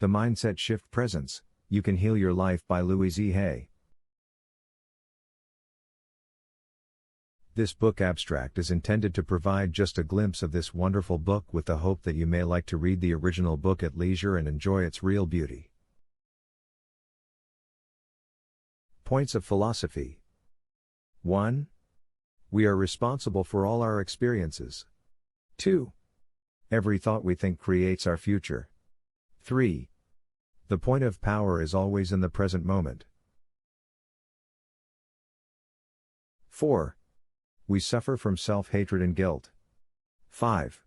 The Mindset Shift Presents, You Can Heal Your Life by Louise Hay. This book abstract is intended to provide just a glimpse of this wonderful book with the hope that you may like to read the original book at leisure and enjoy its real beauty. Points of Philosophy. 1. We are responsible for all our experiences. 2. Every thought we think creates our future. 3. The point of power is always in the present moment. 4. We suffer from self-hatred and guilt. 5.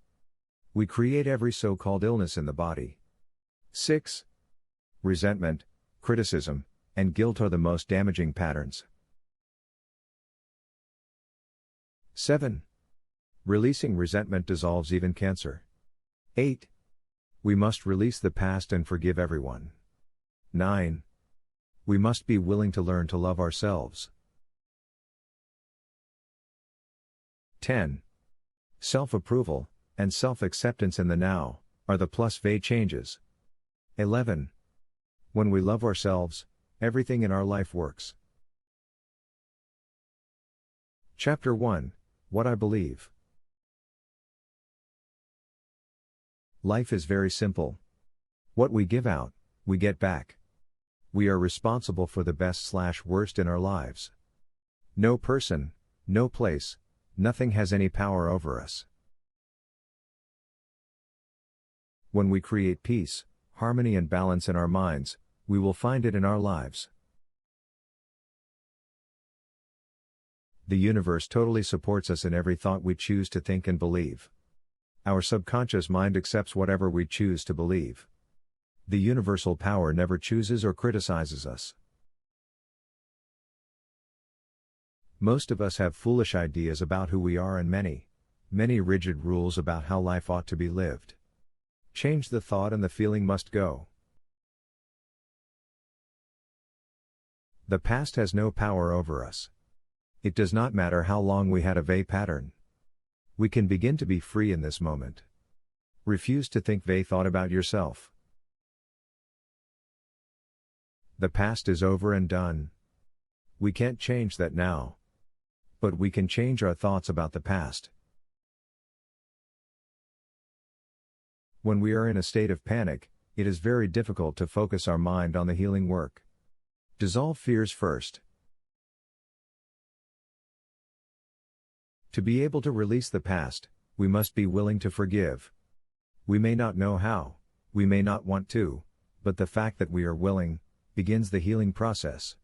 We create every so-called illness in the body. 6. Resentment, criticism, and guilt are the most damaging patterns. 7. Releasing resentment dissolves even cancer. 8. We must release the past and forgive everyone. 9. We must be willing to learn to love ourselves. 10. Self-approval, and self-acceptance in the now, are the plus-V changes. 11. When we love ourselves, everything in our life works. Chapter 1, What I Believe. Life is very simple. What we give out, we get back. We are responsible for the best/worst in our lives. No person, no place, nothing has any power over us. When we create peace, harmony and balance in our minds, we will find it in our lives. The universe totally supports us in every thought we choose to think and believe. Our subconscious mind accepts whatever we choose to believe. The universal power never chooses or criticizes us. Most of us have foolish ideas about who we are and many rigid rules about how life ought to be lived. Change the thought and the feeling must go. The past has no power over us. It does not matter how long we had a V pattern. We can begin to be free in this moment. Refuse to think V thought about yourself. The past is over and done. We can't change that now. But we can change our thoughts about the past. When we are in a state of panic, it is very difficult to focus our mind on the healing work. Dissolve fears first. To be able to release the past, we must be willing to forgive. We may not know how, we may not want to, but the fact that we are willing, begins the healing process.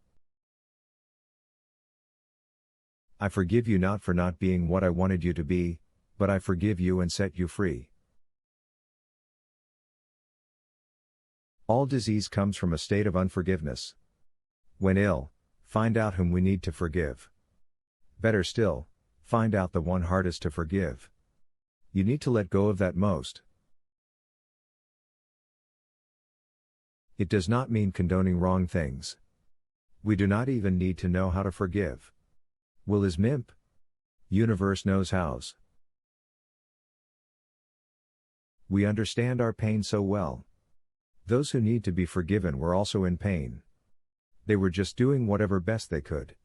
I forgive you not for not being what I wanted you to be, but I forgive you and set you free. All disease comes from a state of unforgiveness. When ill, find out whom we need to forgive. Better still, find out the one hardest to forgive. You need to let go of that most. It does not mean condoning wrong things. We do not even need to know how to forgive. Will is MIMP. Universe knows hows. We understand our pain so well. Those who need to be forgiven were also in pain. They were just doing whatever best they could.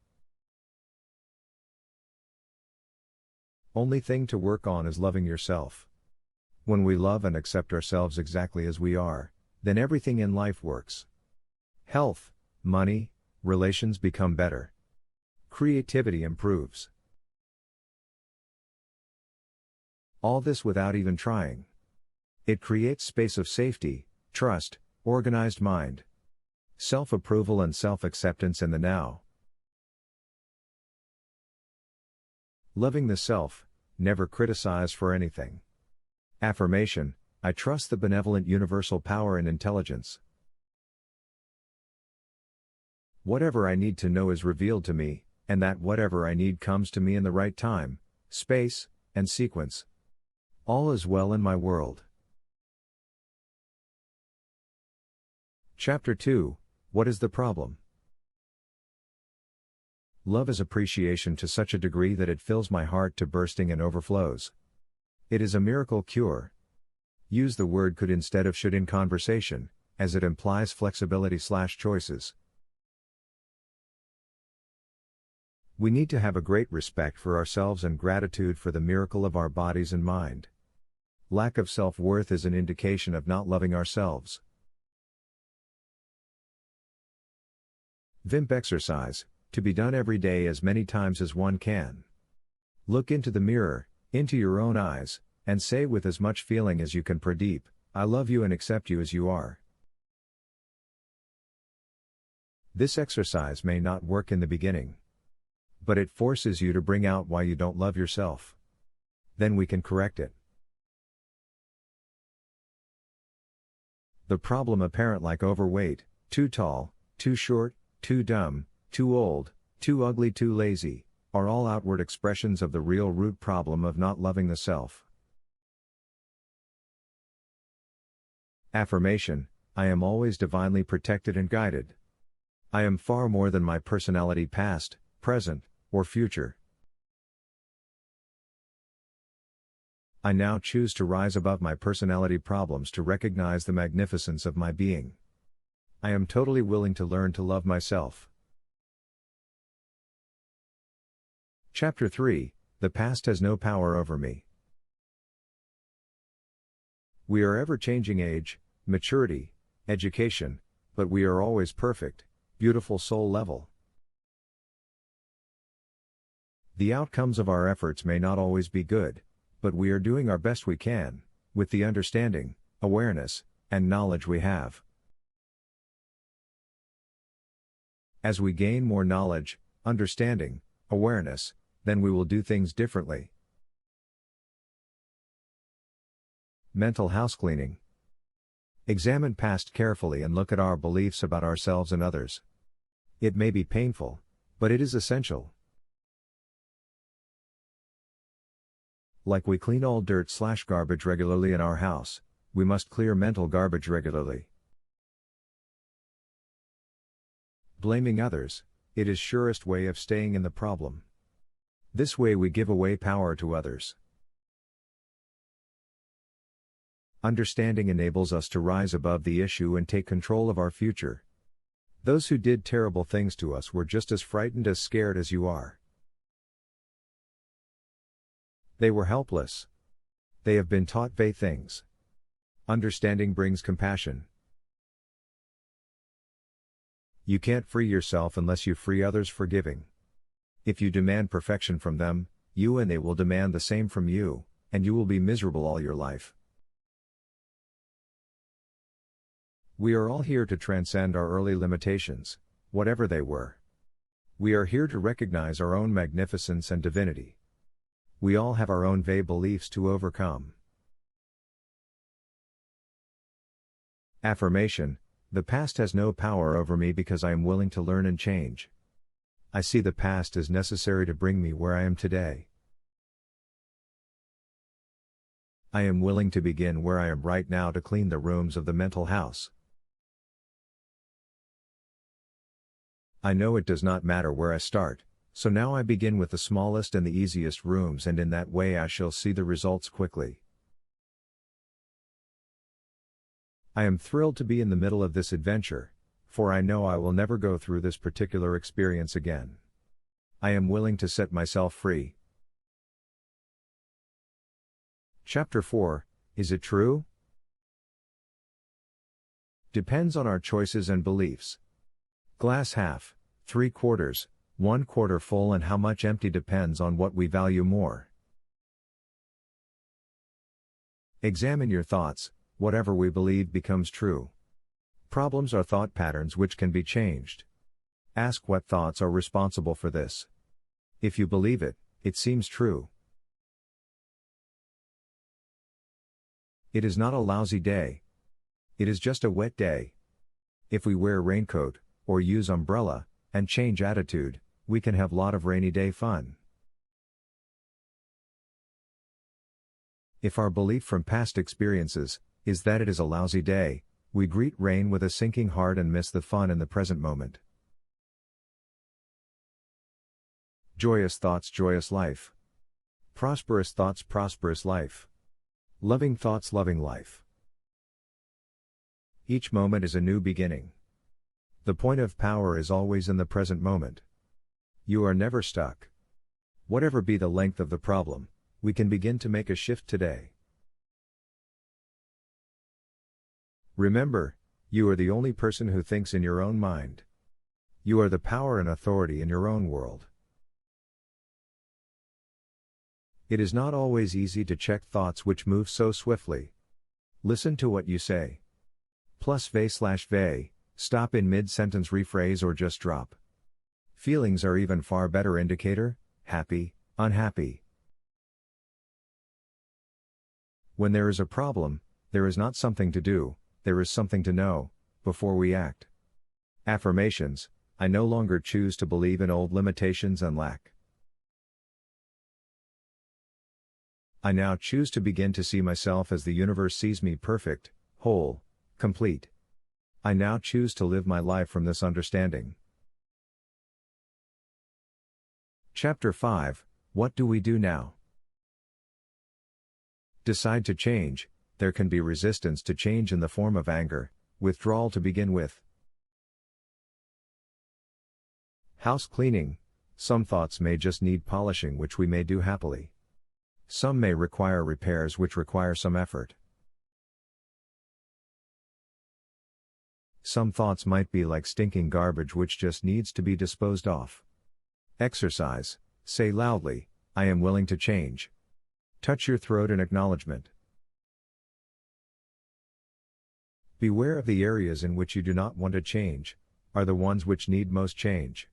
Only thing to work on is loving yourself. When we love and accept ourselves exactly as we are, then everything in life works. Health, money, relations become better. Creativity improves. All this without even trying. It creates space of safety, trust, organized mind, self-approval and self-acceptance in the now. Loving the self, never criticize for anything. Affirmation, I trust the benevolent universal power and intelligence. Whatever I need to know is revealed to me, and that whatever I need comes to me in the right time, space, and sequence. All is well in my world. Chapter 2, What is the problem? Love is appreciation to such a degree that it fills my heart to bursting and overflows. It is a miracle cure. Use the word could instead of should in conversation, as it implies flexibility/choices. We need to have a great respect for ourselves and gratitude for the miracle of our bodies and mind. Lack of self-worth is an indication of not loving ourselves. VIMP exercise, to be done every day as many times as one can. Look into the mirror, into your own eyes, and say with as much feeling as you can, Pradeep, I love you and accept you as you are. This exercise may not work in the beginning, but it forces you to bring out why you don't love yourself. Then we can correct it. The problem apparent, like overweight, too tall, too short, too dumb, too old, too ugly, too lazy, are all outward expressions of the real root problem of not loving the self. Affirmation: I am always divinely protected and guided. I am far more than my personality, past, present, or future. I now choose to rise above my personality problems to recognize the magnificence of my being. I am totally willing to learn to love myself. Chapter 3: The past has no power over me. We are ever changing age, maturity, education, but we are always perfect, beautiful soul level. The outcomes of our efforts may not always be good, but we are doing our best we can, with the understanding, awareness, and knowledge we have. As we gain more knowledge, understanding, awareness, then we will do things differently. Mental house cleaning. Examine past carefully and look at our beliefs about ourselves and others. It may be painful, but it is essential. Like we clean all dirt/garbage regularly in our house, we must clear mental garbage regularly. Blaming others, it is surest way of staying in the problem. This way we give away power to others. Understanding enables us to rise above the issue and take control of our future. Those who did terrible things to us were just as frightened as scared as you are. They were helpless. They have been taught vague things. Understanding brings compassion. You can't free yourself unless you free others. Forgiving. If you demand perfection from them, you and they will demand the same from you, and you will be miserable all your life. We are all here to transcend our early limitations, whatever they were. We are here to recognize our own magnificence and divinity. We all have our own vague beliefs to overcome. Affirmation: the past has no power over me because I am willing to learn and change. I see the past as necessary to bring me where I am today. I am willing to begin where I am right now to clean the rooms of the mental house. I know it does not matter where I start, so now I begin with the smallest and the easiest rooms, and in that way I shall see the results quickly. I am thrilled to be in the middle of this adventure, for I know I will never go through this particular experience again. I am willing to set myself free. Chapter 4: Is it true? Depends on our choices and beliefs. Glass half, 3/4, 1/4 full, and how much empty depends on what we value more. Examine your thoughts. Whatever we believe becomes true. Problems are thought patterns which can be changed. Ask what thoughts are responsible for this. If you believe it, it seems true. It is not a lousy day. It is just a wet day. If we wear raincoat, or use umbrella, and change attitude, we can have lot of rainy day fun. If our belief from past experiences is that it is a lousy day, we greet rain with a sinking heart and miss the fun in the present moment. Joyous thoughts, joyous life. Prosperous thoughts, prosperous life. Loving thoughts, loving life. Each moment is a new beginning. The point of power is always in the present moment. You are never stuck. Whatever be the length of the problem, we can begin to make a shift today. Remember, you are the only person who thinks in your own mind. You are the power and authority in your own world. It is not always easy to check thoughts which move so swiftly. Listen to what you say. Plus /ve, stop in mid-sentence, rephrase, or just drop. Feelings are even far better indicator: happy, unhappy. When there is a problem, there is not something to do, there is something to know, before we act. Affirmations: I no longer choose to believe in old limitations and lack. I now choose to begin to see myself as the universe sees me: perfect, whole, complete. I now choose to live my life from this understanding. Chapter 5: What do we do now? Decide to change. There can be resistance to change in the form of anger, withdrawal to begin with. House cleaning. Some thoughts may just need polishing, which we may do happily. Some may require repairs, which require some effort. Some thoughts might be like stinking garbage, which just needs to be disposed of. Exercise. Say loudly, I am willing to change. Touch your throat in acknowledgement. Beware of the areas in which you do not want to change, are the ones which need most change.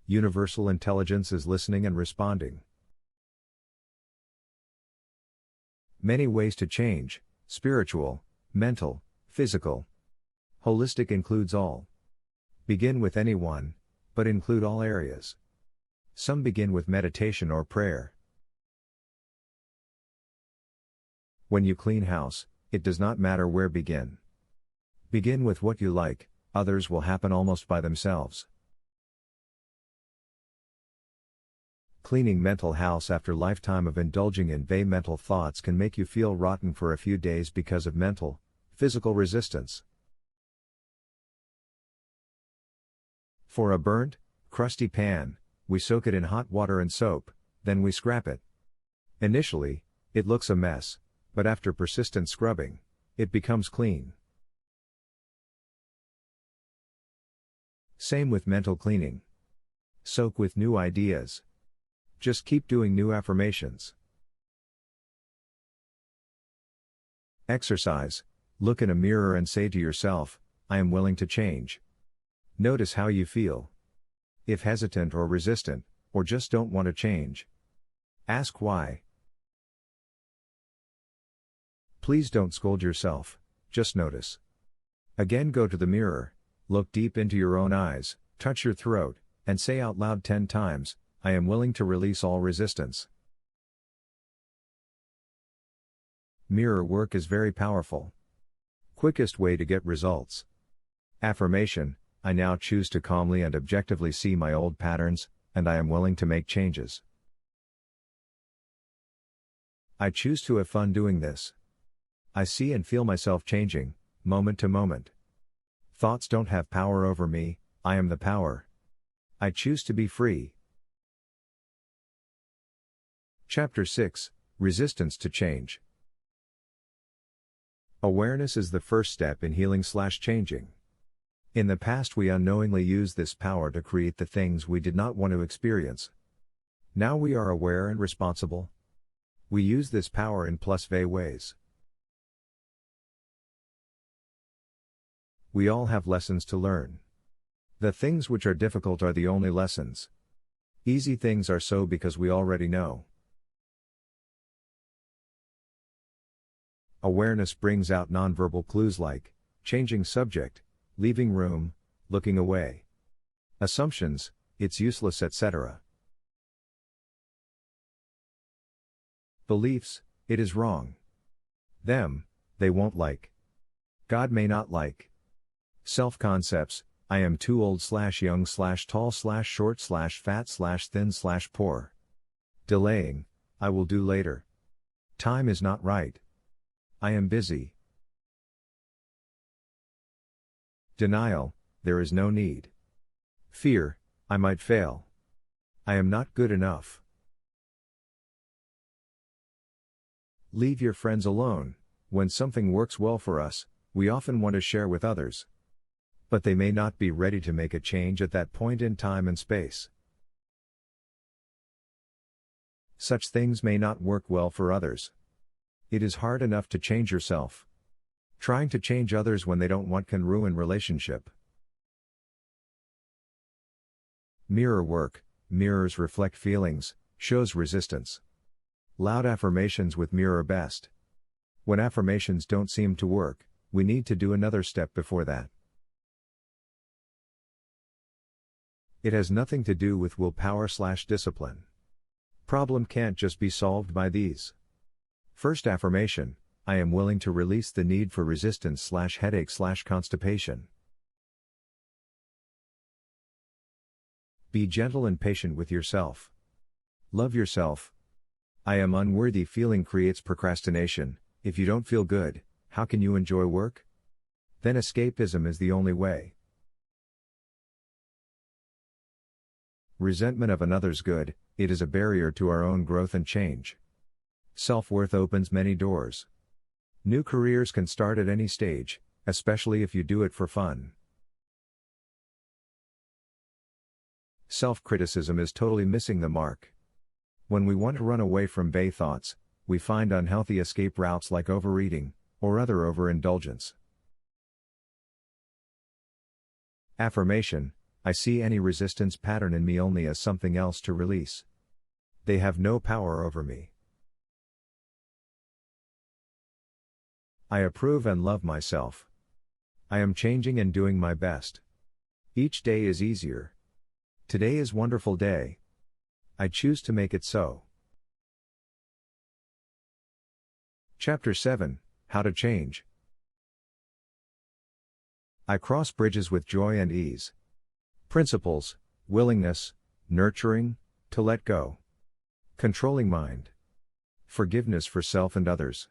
Universal intelligence is listening and responding. Many ways to change: spiritual, mental, physical. Holistic includes all. Begin with any one, but include all areas. Some begin with meditation or prayer. When you clean house, it does not matter where begin. Begin with what you like, others will happen almost by themselves. Cleaning mental house after lifetime of indulging in vague mental thoughts can make you feel rotten for a few days because of mental, physical resistance. For a burnt, crusty pan, we soak it in hot water and soap, then we scrap it. Initially, it looks a mess, but after persistent scrubbing, it becomes clean. Same with mental cleaning. Soak with new ideas. Just keep doing new affirmations. Exercise. Look in a mirror and say to yourself, I am willing to change. Notice how you feel. If hesitant or resistant, or just don't want to change, ask why. Please don't scold yourself, just notice. Again, go to the mirror, look deep into your own eyes, touch your throat, and say out loud 10 times, I am willing to release all resistance. Mirror work is very powerful. Quickest way to get results. Affirmation: I now choose to calmly and objectively see my old patterns, and I am willing to make changes. I choose to have fun doing this. I see and feel myself changing, moment to moment. Thoughts don't have power over me, I am the power. I choose to be free. Chapter 6: Resistance to Change. Awareness is the first step in healing/changing. In the past, we unknowingly used this power to create the things we did not want to experience. Now we are aware and responsible. We use this power in +V ways. We all have lessons to learn. The things which are difficult are the only lessons. Easy things are so because we already know. Awareness brings out nonverbal clues like changing subject, leaving room, looking away. Assumptions, it's useless, etc. Beliefs, it is wrong. Them, they won't like. God may not like. Self-concepts, I am too old/young/tall/short/fat/thin/poor. Delaying, I will do later. Time is not right. I am busy. Denial, there is no need. Fear, I might fail. I am not good enough. Leave your friends alone. When something works well for us, we often want to share with others. But they may not be ready to make a change at that point in time and space. Such things may not work well for others. It is hard enough to change yourself. Trying to change others when they don't want can ruin relationship. Mirror work, mirrors reflect feelings, shows resistance. Loud affirmations with mirror best. When affirmations don't seem to work, we need to do another step before that. It has nothing to do with willpower/discipline. Problem can't just be solved by these. First affirmation, I am willing to release the need for resistance/headache/constipation. Be gentle and patient with yourself. Love yourself. I am unworthy feeling creates procrastination. If you don't feel good, how can you enjoy work? Then escapism is the only way. Resentment of another's good, it is a barrier to our own growth and change. Self-worth opens many doors. New careers can start at any stage, especially if you do it for fun. Self-criticism is totally missing the mark. When we want to run away from bad thoughts, we find unhealthy escape routes like overeating, or other overindulgence. Affirmation, I see any resistance pattern in me only as something else to release. They have no power over me. I approve and love myself. I am changing and doing my best. Each day is easier. Today is wonderful day. I choose to make it so. Chapter 7, How to Change. I cross bridges with joy and ease. Principles, willingness, nurturing, to let go. Controlling mind. Forgiveness for self and others.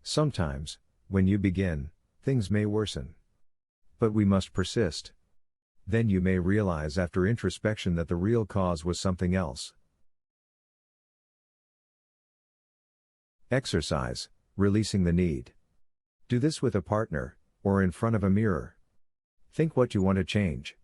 Sometimes, when you begin, things may worsen. But we must persist. Then you may realize after introspection that the real cause was something else. Exercise, releasing the need. Do this with a partner, or in front of a mirror. Think what you want to change.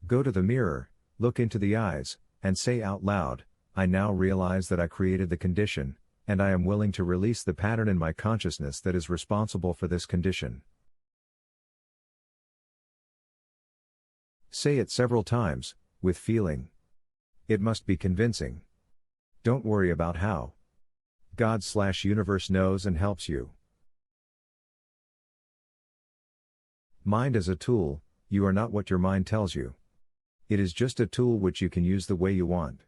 Go to the mirror, look into the eyes, and say out loud, I now realize that I created the condition, and I am willing to release the pattern in my consciousness that is responsible for this condition. Say it several times, with feeling. It must be convincing. Don't worry about how. God/universe knows and helps you. Mind is a tool, you are not what your mind tells you. It is just a tool which you can use the way you want.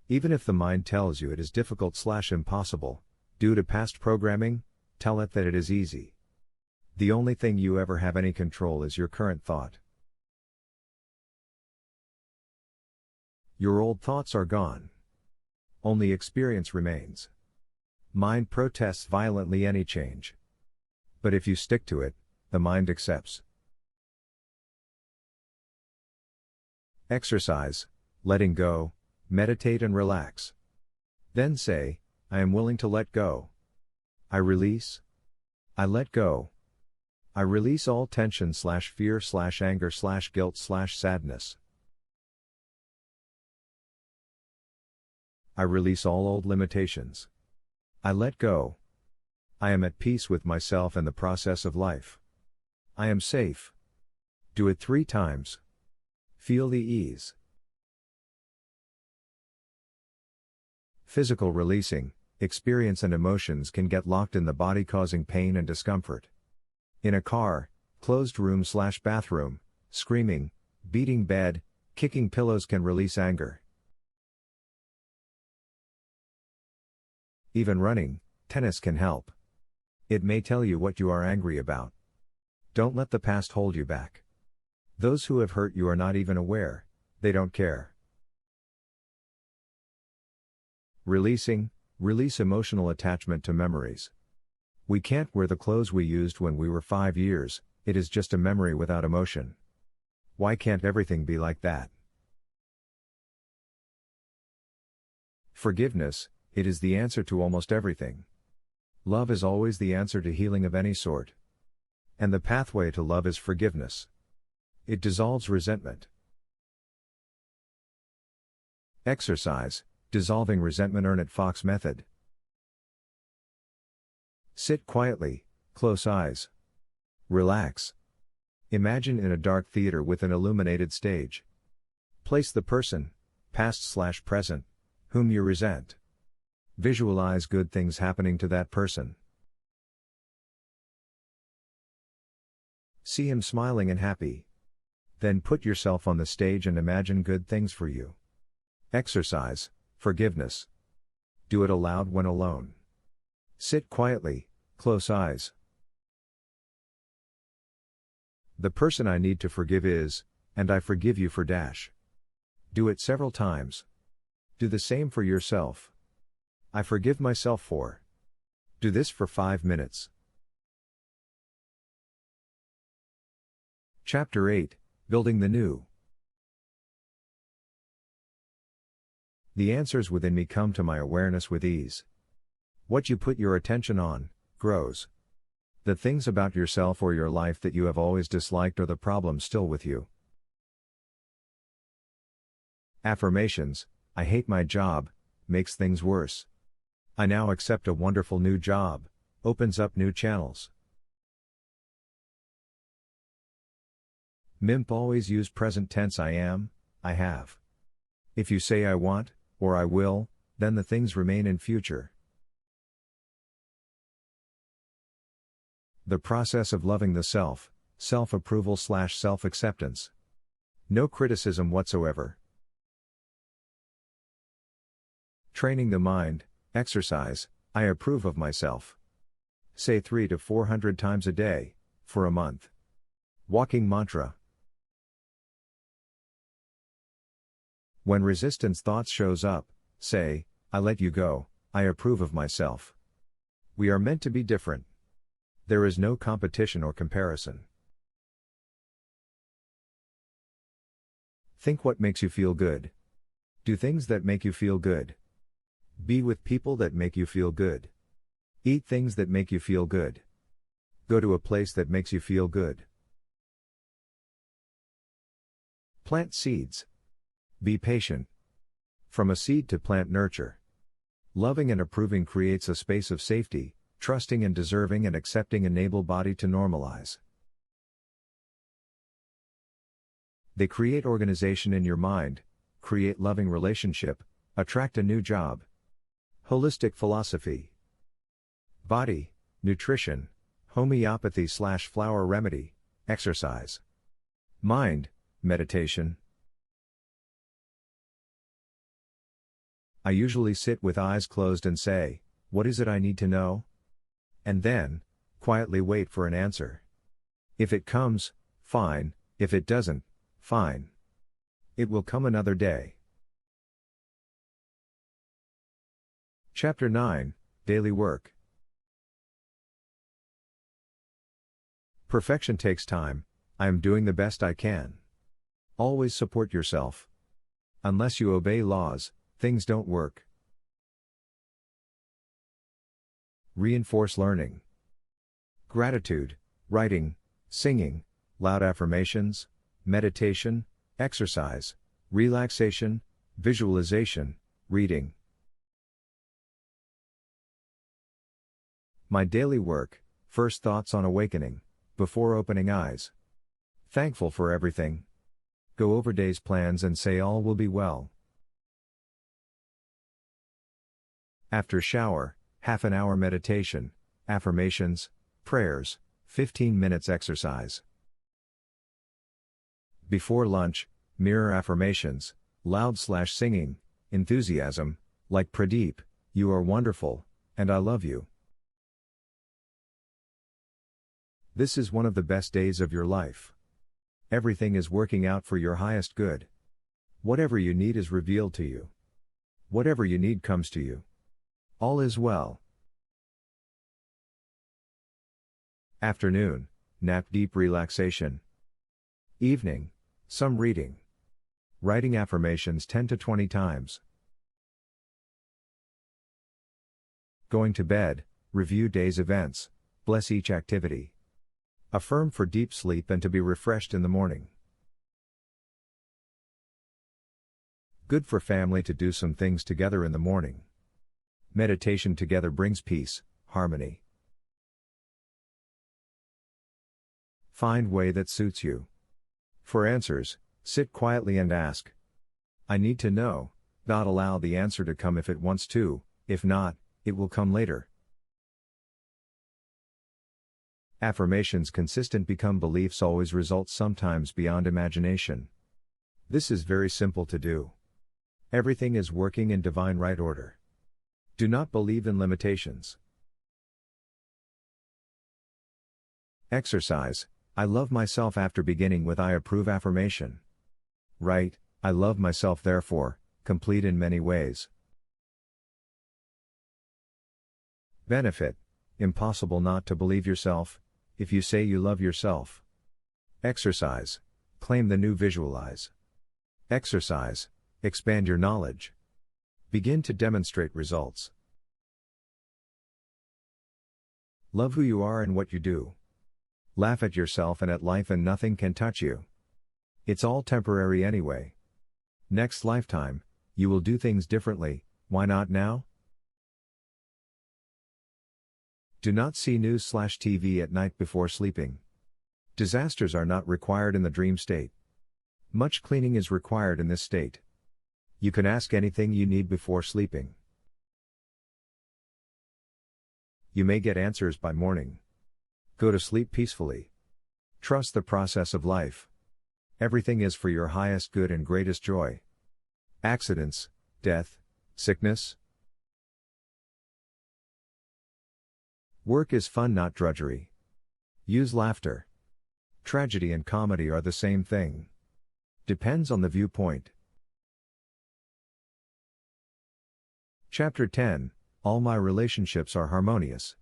Even if the mind tells you it is difficult/impossible, due to past programming, tell it that it is easy. The only thing you ever have any control is your current thought. Your old thoughts are gone. Only experience remains. Mind protests violently any change. But if you stick to it, the mind accepts. Exercise, letting go, meditate and relax. Then say, I am willing to let go. I release. I let go. I release all tension/fear/anger/guilt/sadness. I release all old limitations. I let go. I am at peace with myself and the process of life. I am safe. Do it 3 times. Feel the ease. Physical releasing, experience and emotions can get locked in the body causing pain and discomfort. In a car, closed room/bathroom, screaming, beating bed, kicking pillows can release anger. Even running, tennis can help. It may tell you what you are angry about. Don't let the past hold you back. Those who have hurt you are not even aware, they don't care. Release emotional attachment to memories. We can't wear the clothes we used when we were 5 years, it is just a memory without emotion. Why can't everything be like that? Forgiveness, it is the answer to almost everything. Love is always the answer to healing of any sort. And the pathway to love is forgiveness. It dissolves resentment. Exercise, dissolving resentment. Ernest Fox method. Sit quietly, close eyes. Relax. Imagine in a dark theater with an illuminated stage. Place the person, past/present, whom you resent. Visualize good things happening to that person. See him smiling and happy. Then put yourself on the stage and imagine good things for you. Exercise, forgiveness. Do it aloud when alone. Sit quietly, close eyes. The person I need to forgive is, and I forgive you for dash. Do it several times. Do the same for yourself. I forgive myself for. Do this for 5 minutes. Chapter 8, Building the New. The answers within me come to my awareness with ease. What you put your attention on, grows. The things about yourself or your life that you have always disliked are the problems still with you. Affirmations, I hate my job, makes things worse. I now accept a wonderful new job, opens up new channels. MIMP always use present tense. I am, I have. If you say I want, or I will, then the things remain in future. The process of loving the self, self-approval/self-acceptance. No criticism whatsoever. Training the mind, exercise, I approve of myself. Say 300 to 400 times a day, for a month. Walking mantra. When resistance thoughts shows up, say, I let you go, I approve of myself. We are meant to be different. There is no competition or comparison. Think what makes you feel good. Do things that make you feel good. Be with people that make you feel good. Eat things that make you feel good. Go to a place that makes you feel good. Plant seeds. Be patient. From a seed to plant nurture. Loving and approving creates a space of safety, trusting and deserving and accepting enable body to normalize. They create organization in your mind, create loving relationship, attract a new job. Holistic philosophy. Body, nutrition, homeopathy/flower remedy, exercise. Mind, meditation. I usually sit with eyes closed and say, what is it I need to know? And then, quietly wait for an answer. If it comes, fine, if it doesn't, fine. It will come another day. Chapter 9, Daily Work. Perfection takes time, I am doing the best I can. Always support yourself. Unless you obey laws, things don't work. Reinforce learning. Gratitude, writing, singing, loud affirmations, meditation, exercise, relaxation, visualization, reading. My daily work, first thoughts on awakening, before opening eyes. Thankful for everything. Go over day's plans and say all will be well. After shower, half an hour meditation, affirmations, prayers, 15 minutes exercise. Before lunch, mirror affirmations, loud/singing, enthusiasm, like Pradeep, you are wonderful, and I love you. This is one of the best days of your life. Everything is working out for your highest good. Whatever you need is revealed to you. Whatever you need comes to you. All is well. Afternoon, nap, deep relaxation. Evening, some reading. Writing affirmations 10 to 20 times. Going to bed, review day's events, bless each activity. Affirm for deep sleep and to be refreshed in the morning. Good for family to do some things together in the morning. Meditation together brings peace, harmony. Find way that suits you. For answers, sit quietly and ask. I need to know, not allow the answer to come if it wants to, if not, it will come later. Affirmations consistent become beliefs always results sometimes beyond imagination. This is very simple to do. Everything is working in divine right order. Do not believe in limitations. Exercise. I love myself after beginning with I approve affirmation. Write, I love myself therefore, complete in many ways. Benefit. Impossible not to believe yourself, if you say you love yourself. Exercise. Claim the new visualize. Exercise. Expand your knowledge. Begin to demonstrate results. Love who you are and what you do. Laugh at yourself and at life and nothing can touch you. It's all temporary anyway. Next lifetime, you will do things differently, why not now? Do not see news/TV at night before sleeping. Disasters are not required in the dream state. Much cleaning is required in this state. You can ask anything you need before sleeping. You may get answers by morning. Go to sleep peacefully. Trust the process of life. Everything is for your highest good and greatest joy. Accidents, death, sickness. Work is fun, not drudgery. Use laughter. Tragedy and comedy are the same thing. Depends on the viewpoint. Chapter 10. All my relationships are harmonious.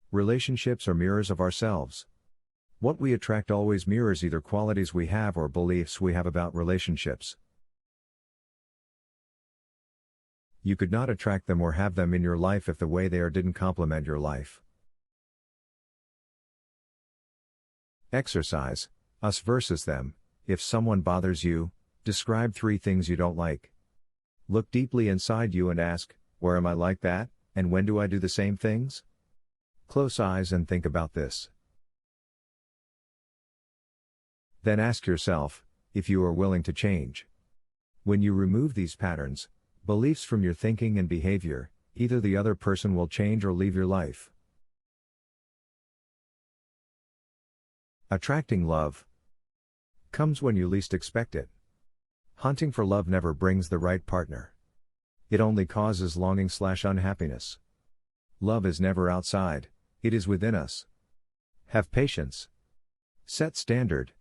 Relationships are mirrors of ourselves. What we attract always mirrors either qualities we have or beliefs we have about relationships. You could not attract them or have them in your life if the way they are didn't complement your life. Exercise. Us versus them. If someone bothers you, describe 3 things you don't like. Look deeply inside you and ask, where am I like that, and when do I do the same things? Close eyes and think about this. Then ask yourself, if you are willing to change. When you remove these patterns, beliefs from your thinking and behavior, either the other person will change or leave your life. Attracting love comes when you least expect it. Hunting for love never brings the right partner. It only causes longing/unhappiness. Love is never outside, it is within us. Have patience. Set standard.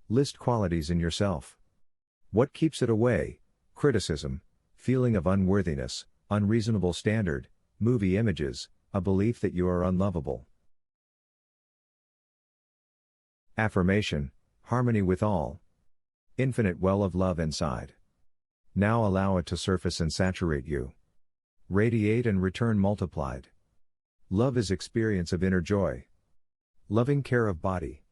List qualities in yourself. What keeps it away? Criticism, feeling of unworthiness, unreasonable standard, movie images, a belief that you are unlovable. Affirmation, harmony with all. Infinite well of love inside. Now allow it to surface and saturate you. Radiate and return multiplied. Love is experience of inner joy. Loving care of body.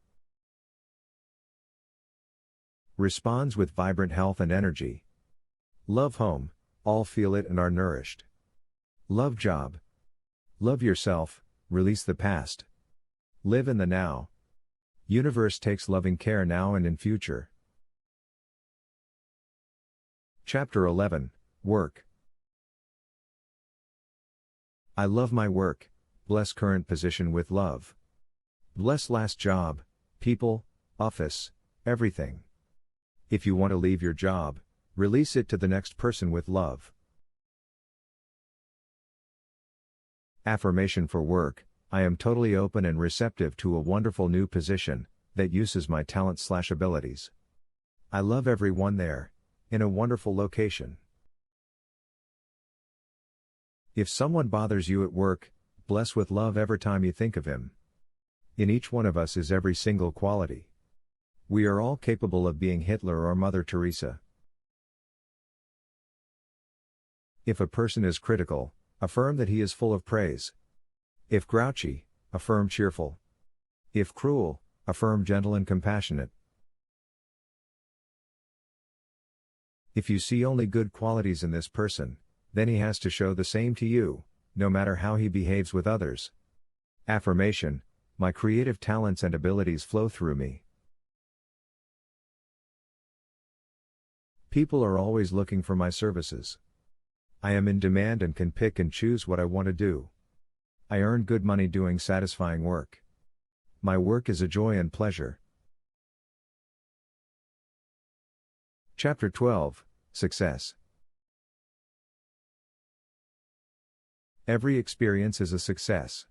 Responds with vibrant health and energy. Love home, all feel it and are nourished. Love job. Love yourself, release the past. Live in the now. Universe takes loving care now and in future. Chapter 11, Work. I love my work, bless current position with love. Bless last job, people, office, everything. If you want to leave your job, release it to the next person with love. Affirmation for work, I am totally open and receptive to a wonderful new position that uses my talents/abilities. I love everyone there, in a wonderful location. If someone bothers you at work, bless with love every time you think of him. In each one of us is every single quality. We are all capable of being Hitler or Mother Teresa. If a person is critical, affirm that he is full of praise. If grouchy, affirm cheerful. If cruel, affirm gentle and compassionate. If you see only good qualities in this person, then he has to show the same to you, no matter how he behaves with others. Affirmation: my creative talents and abilities flow through me. People are always looking for my services. I am in demand and can pick and choose what I want to do. I earn good money doing satisfying work. My work is a joy and pleasure. Chapter 12: Success. Every experience is a success.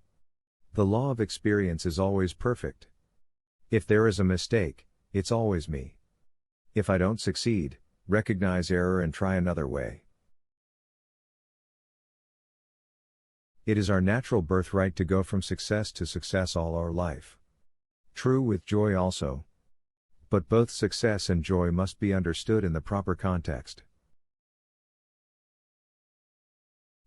The law of experience is always perfect. If there is a mistake, it's always me. If I don't succeed, recognize error and try another way. It is our natural birthright to go from success to success all our life. True with joy also. But both success and joy must be understood in the proper context.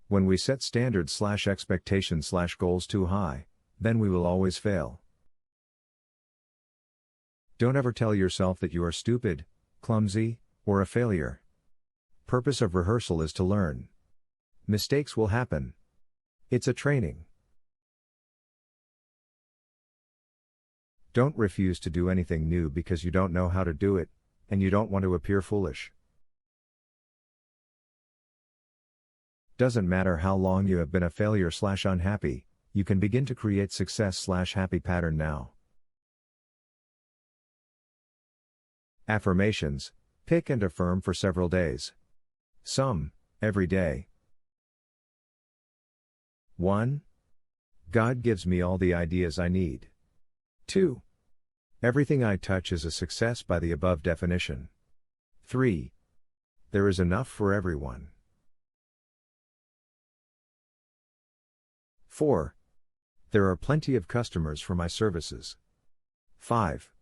When we set standards/expectations/goals too high, then we will always fail. Don't ever tell yourself that you are stupid, clumsy, or a failure. Purpose of rehearsal is to learn. Mistakes will happen. It's a training. Don't refuse to do anything new because you don't know how to do it, and you don't want to appear foolish. Doesn't matter how long you have been a failure/unhappy, you can begin to create success/happy pattern now. Affirmations: pick and affirm for several days. Some, every day. 1. God gives me all the ideas I need. 2. Everything I touch is a success by the above definition. 3. There is enough for everyone. 4. There are plenty of customers for my services. 5.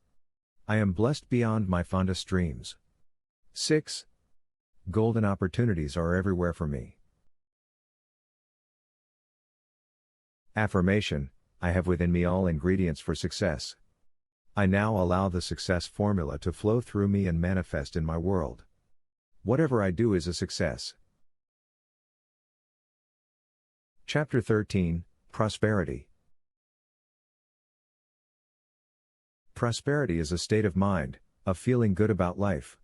I am blessed beyond my fondest dreams. 6. Golden opportunities are everywhere for me. Affirmation: I have within me all ingredients for success. I now allow the success formula to flow through me and manifest in my world. Whatever I do is a success. Chapter 13: Prosperity. Prosperity is a state of mind, of feeling good about life.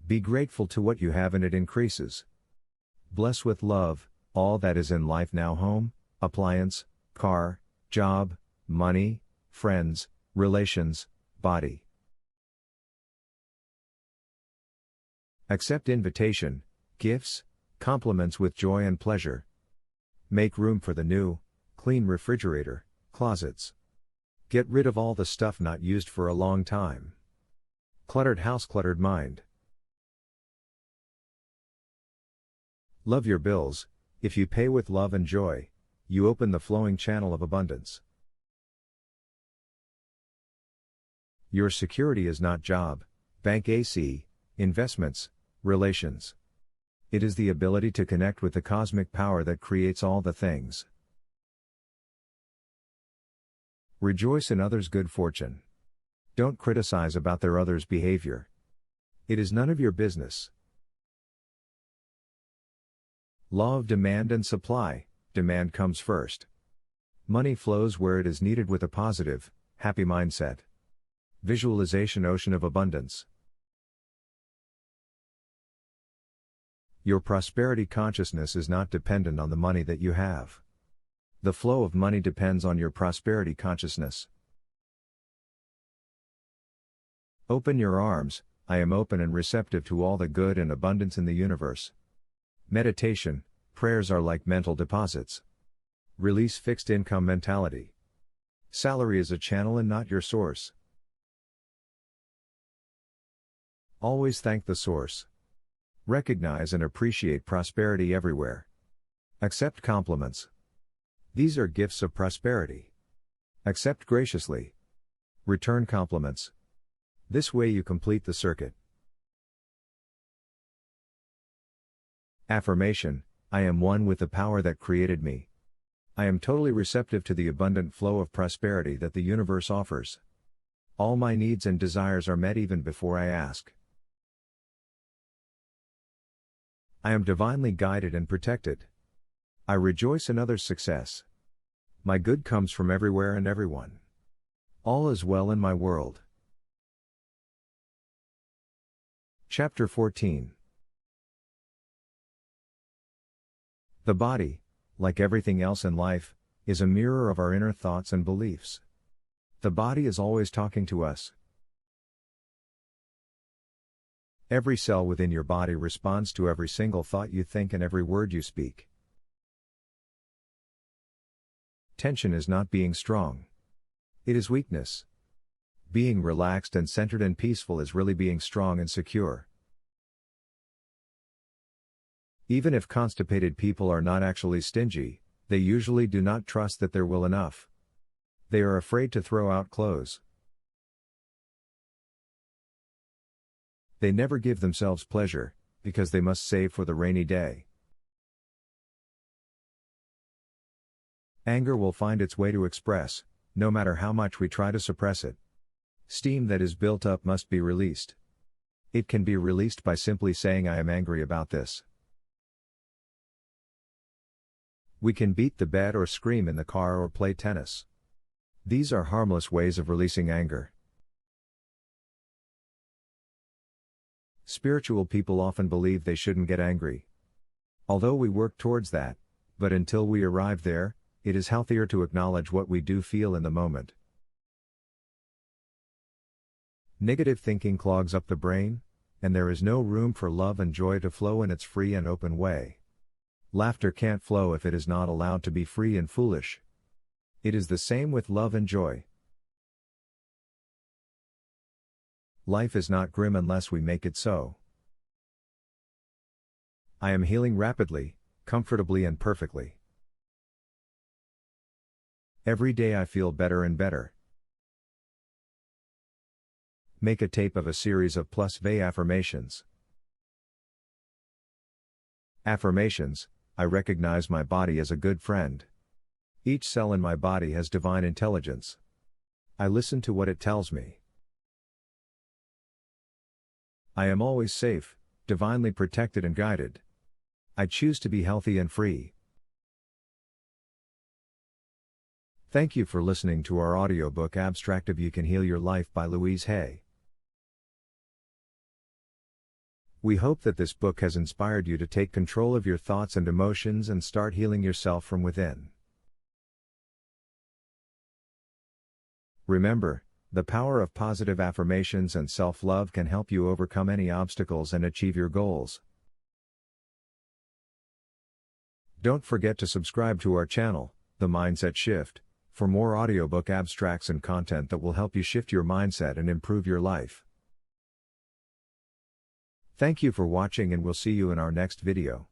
Be grateful to what you have and it increases. Bless with love all that is in life now: home, appliance, car, job, money, friends, relations, body. Accept invitation, gifts, compliments with joy and pleasure. Make room for the new, clean refrigerator, closets. Get rid of all the stuff not used for a long time. Cluttered house, cluttered mind. Love your bills. If you pay with love and joy, you open the flowing channel of abundance. Your security is not job, bank AC, investments, relations. It is the ability to connect with the cosmic power that creates all the things. Rejoice in others' good fortune. Don't criticize about their others' behavior. It is none of your business. Law of demand and supply: demand comes first. Money flows where it is needed with a positive, happy mindset. Visualization: ocean of abundance. Your prosperity consciousness is not dependent on the money that you have. The flow of money depends on your prosperity consciousness. Open your arms. I am open and receptive to all the good and abundance in the universe. Meditation: prayers are like mental deposits. Release fixed income mentality. Salary is a channel and not your source. Always thank the source. Recognize and appreciate prosperity everywhere. Accept compliments. These are gifts of prosperity. Accept graciously. Return compliments. This way you complete the circuit. Affirmation: I am one with the power that created me. I am totally receptive to the abundant flow of prosperity that the universe offers. All my needs and desires are met even before I ask. I am divinely guided and protected. I rejoice in others' success. My good comes from everywhere and everyone. All is well in my world. Chapter 14. The body, like everything else in life, is a mirror of our inner thoughts and beliefs. The body is always talking to us. Every cell within your body responds to every single thought you think and every word you speak. Tension is not being strong. It is weakness. Being relaxed and centered and peaceful is really being strong and secure. Even if constipated people are not actually stingy, they usually do not trust that they're well enough. They are afraid to throw out clothes. They never give themselves pleasure, because they must save for the rainy day. Anger will find its way to express, no matter how much we try to suppress it. Steam that is built up must be released. It can be released by simply saying I am angry about this. We can beat the bed or scream in the car or play tennis. These are harmless ways of releasing anger. Spiritual people often believe they shouldn't get angry. Although we work towards that, but until we arrive there, it is healthier to acknowledge what we do feel in the moment. Negative thinking clogs up the brain, and there is no room for love and joy to flow in its free and open way. Laughter can't flow if it is not allowed to be free and foolish. It is the same with love and joy. Life is not grim unless we make it so. I am healing rapidly, comfortably and perfectly. Every day I feel better and better. Make a tape of a series of +V affirmations. Affirmations: I recognize my body as a good friend. Each cell in my body has divine intelligence. I listen to what it tells me. I am always safe, divinely protected and guided. I choose to be healthy and free. Thank you for listening to our audiobook Abstract of You Can Heal Your Life by Louise Hay. We hope that this book has inspired you to take control of your thoughts and emotions and start healing yourself from within. Remember, the power of positive affirmations and self-love can help you overcome any obstacles and achieve your goals. Don't forget to subscribe to our channel, The Mindset Shift, for more audiobook abstracts and content that will help you shift your mindset and improve your life. Thank you for watching and we'll see you in our next video.